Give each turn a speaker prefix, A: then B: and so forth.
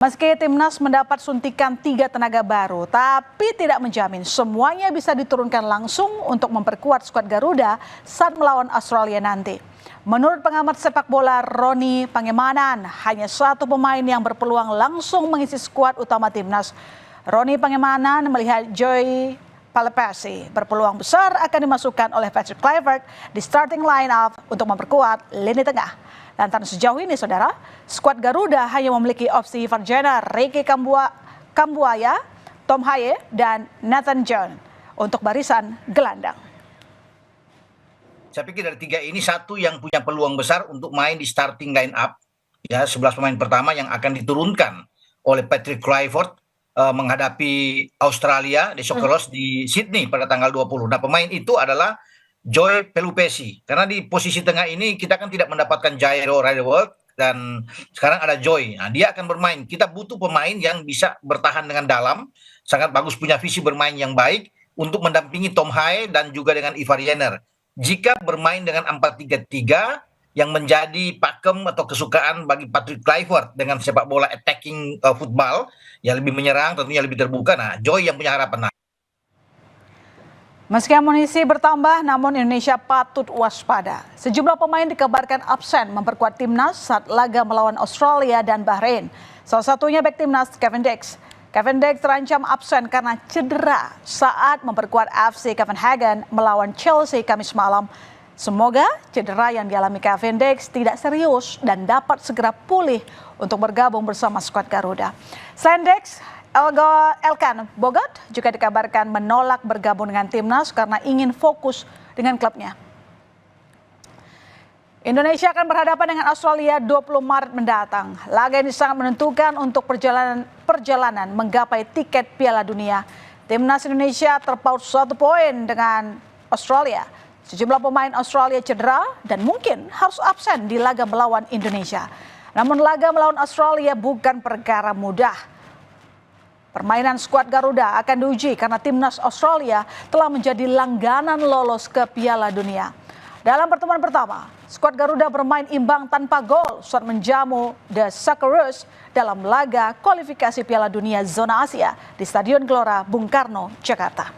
A: Meski timnas mendapat suntikan 3 tenaga baru, tapi tidak menjamin semuanya bisa diturunkan langsung untuk memperkuat skuad Garuda saat melawan Australia nanti. Menurut pengamat sepak bola Roni Pangemanan, hanya satu pemain yang berpeluang langsung mengisi skuad utama timnas. Roni Pangemanan melihat Joey Palapesi berpeluang besar akan dimasukkan oleh Patrick Kluivert di starting line-up untuk memperkuat lini tengah. Lantaran sejauh ini, saudara, skuad Garuda hanya memiliki opsi Ivar Jenner, Ricky Kambuaya, Tom Haye, dan Nathan John untuk barisan gelandang.
B: Saya pikir dari tiga ini satu yang punya peluang besar untuk main di starting line up. Ya, 11 pemain pertama yang akan diturunkan oleh Patrick Kluivert menghadapi Australia di Socceroos di Sydney pada tanggal 20. Nah, pemain itu adalah Joey Pelupesi, karena di posisi tengah ini kita kan tidak mendapatkan Jairo Riedewald dan sekarang ada Joey. Nah, dia akan bermain. Kita butuh pemain yang bisa bertahan dengan dalam, sangat bagus, punya visi bermain yang baik untuk mendampingi Tom Haye dan juga dengan Ivar Jenner. Jika bermain dengan 4-3-3 yang menjadi pakem atau kesukaan bagi Patrick Kluivert dengan sepak bola attacking football yang lebih menyerang, tentunya lebih terbuka. Nah, Joey yang punya harapan.
A: Meski amunisi bertambah, namun Indonesia patut waspada. Sejumlah pemain dikabarkan absen memperkuat timnas saat laga melawan Australia dan Bahrain. Salah satunya bek timnas Kevin Dix. Kevin Dix terancam absen karena cedera saat memperkuat FC Copenhagen melawan Chelsea Kamis malam. Semoga cedera yang dialami Kevin Dix tidak serius dan dapat segera pulih untuk bergabung bersama skuad Garuda. Selain Dix, Elkan Bagot juga dikabarkan menolak bergabung dengan timnas karena ingin fokus dengan klubnya. Indonesia akan berhadapan dengan Australia 20 Maret mendatang. Laga ini sangat menentukan untuk perjalanan menggapai tiket Piala Dunia. Timnas Indonesia terpaut 1 poin dengan Australia. Sejumlah pemain Australia cedera dan mungkin harus absen di laga melawan Indonesia. Namun laga melawan Australia bukan perkara mudah. Permainan skuad Garuda akan diuji karena timnas Australia telah menjadi langganan lolos ke Piala Dunia. Dalam pertemuan pertama, skuad Garuda bermain imbang tanpa gol saat menjamu The Socceroos dalam laga kualifikasi Piala Dunia Zona Asia di Stadion Gelora Bung Karno, Jakarta.